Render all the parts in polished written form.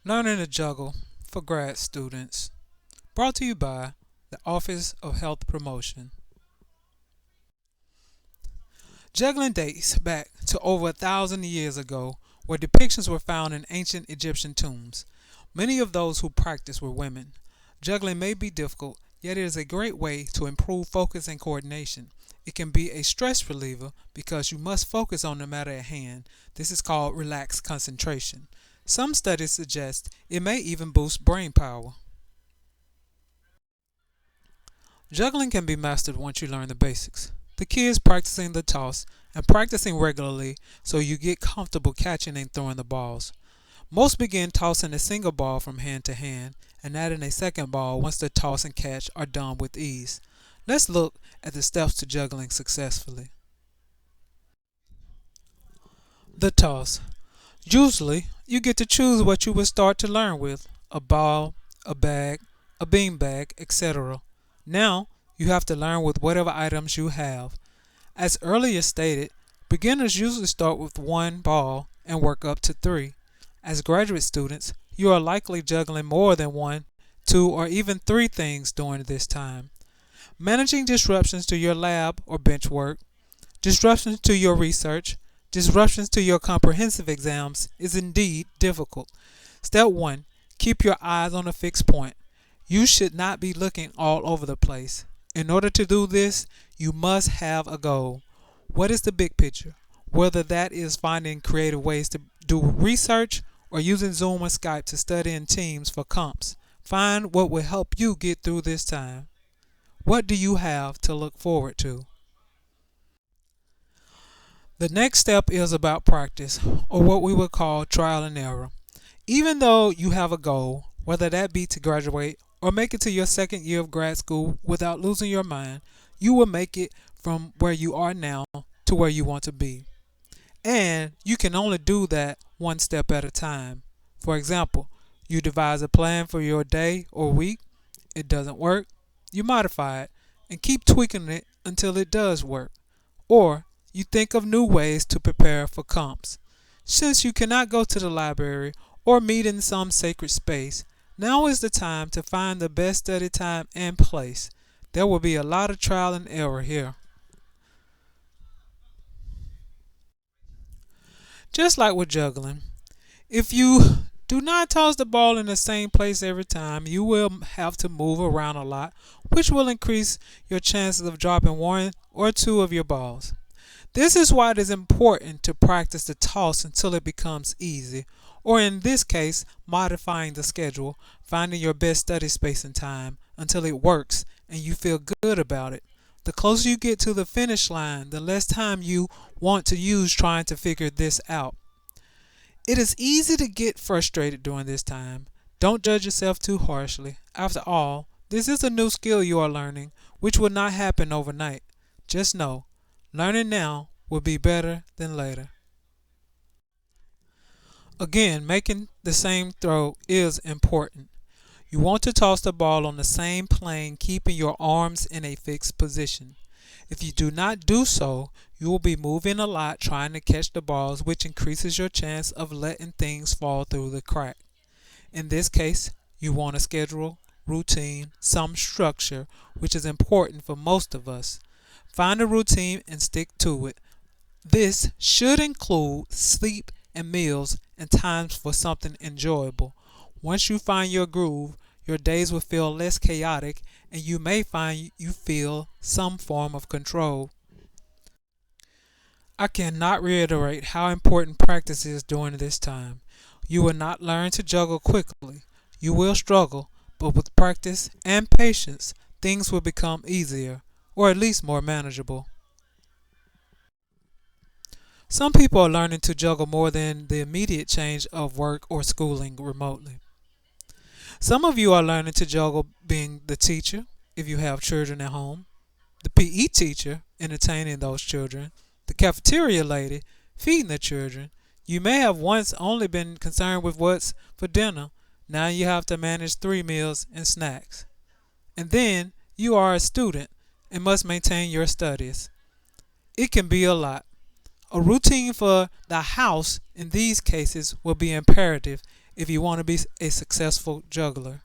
Learning to Juggle for Grad Students. Brought to you by the Office of Health Promotion. Juggling dates back to over 1,000 years ago, where depictions were found in ancient Egyptian tombs. Many of those who practiced were women. Juggling may be difficult, yet it is a great way to improve focus and coordination. It can be a stress reliever because you must focus on the matter at hand. This is called relaxed concentration. Some studies suggest it may even boost brain power. Juggling can be mastered once you learn the basics. The key is practicing the toss and practicing regularly so you get comfortable catching and throwing the balls. Most begin tossing a single ball from hand to hand and adding a second ball once the toss and catch are done with ease. Let's look at the steps to juggling successfully. The toss. Usually, you get to choose what you will start to learn with: a ball, a bag, a bean bag, etc. Now, you have to learn with whatever items you have. As earlier stated, beginners usually start with one ball and work up to three. As graduate students, you are likely juggling more than one, two, or even three things during this time. Managing disruptions to your lab or bench work, disruptions to your research, disruptions to your comprehensive exams is indeed difficult. Step 1. Keep your eyes on a fixed point. You should not be looking all over the place. In order to do this, you must have a goal. What is the big picture? Whether that is finding creative ways to do research or using Zoom or Skype to study in teams for comps. Find what will help you get through this time. What do you have to look forward to? The next step is about practice, or what we would call trial and error. Even though you have a goal, whether that be to graduate or make it to your second year of grad school without losing your mind, you will make it from where you are now to where you want to be. And you can only do that one step at a time. For example, you devise a plan for your day or week. It doesn't work. You modify it and keep tweaking it until it does work. Or you think of new ways to prepare for comps. Since you cannot go to the library or meet in some sacred space, now is the time to find the best study time and place. There will be a lot of trial and error here. Just like with juggling, if you do not toss the ball in the same place every time, you will have to move around a lot, which will increase your chances of dropping one or two of your balls. This is why it is important to practice the toss until it becomes easy, or in this case, modifying the schedule, finding your best study space and time until it works and you feel good about it. The closer you get to the finish line, the less time you want to use trying to figure this out. It is easy to get frustrated during this time. Don't judge yourself too harshly. After all, this is a new skill you are learning, which will not happen overnight. Just know, learning now will be better than later. Again, making the same throw is important. You want to toss the ball on the same plane, keeping your arms in a fixed position. If you do not do so, you will be moving a lot trying to catch the balls, which increases your chance of letting things fall through the crack. In this case, you want a schedule, routine, some structure, which is important for most of us. Find a routine and stick to it. This should include sleep and meals and times for something enjoyable. Once you find your groove, your days will feel less chaotic and you may find you feel some form of control. I cannot reiterate how important practice is during this time. You will not learn to juggle quickly. You will struggle, but with practice and patience, things will become easier, or at least more manageable. Some people are learning to juggle more than the immediate change of work or schooling remotely. Some of you are learning to juggle being the teacher, if you have children at home, the PE teacher, entertaining those children, the cafeteria lady, feeding the children. You may have once only been concerned with what's for dinner. Now you have to manage 3 meals and snacks. And then you are a student and must maintain your studies. It can be a lot. A routine for the house in these cases will be imperative if you want to be a successful juggler.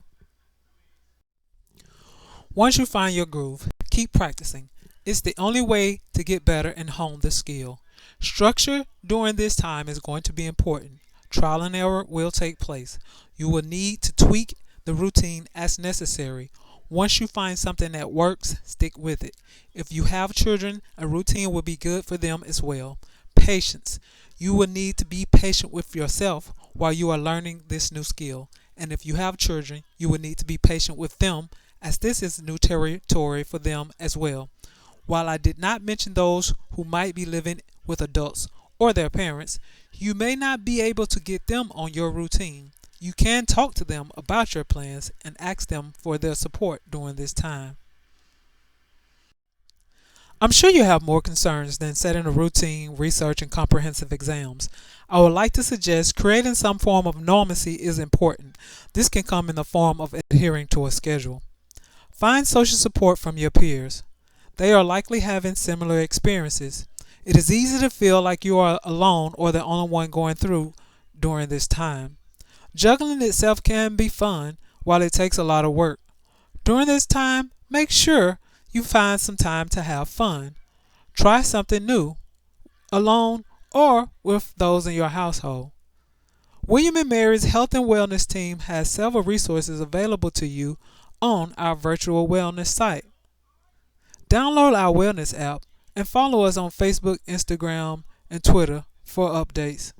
Once you find your groove, keep practicing. It's the only way to get better and hone the skill. Structure during this time is going to be important. Trial and error will take place. You will need to tweak the routine as necessary. Once you find something that works, stick with it. If you have children, a routine will be good for them as well. Patience. You will need to be patient with yourself while you are learning this new skill. And if you have children, you will need to be patient with them as this is new territory for them as well. While I did not mention those who might be living with adults or their parents, you may not be able to get them on your routine. You can talk to them about your plans and ask them for their support during this time. I'm sure you have more concerns than setting a routine, research, and comprehensive exams. I would like to suggest creating some form of normalcy is important. This can come in the form of adhering to a schedule. Find social support from your peers. They are likely having similar experiences. It is easy to feel like you are alone or the only one going through during this time. Juggling itself can be fun while it takes a lot of work. During this time, make sure you find some time to have fun. Try something new, alone or with those in your household. William and Mary's Health and Wellness team has several resources available to you on our virtual wellness site. Download our wellness app and follow us on Facebook, Instagram, and Twitter for updates.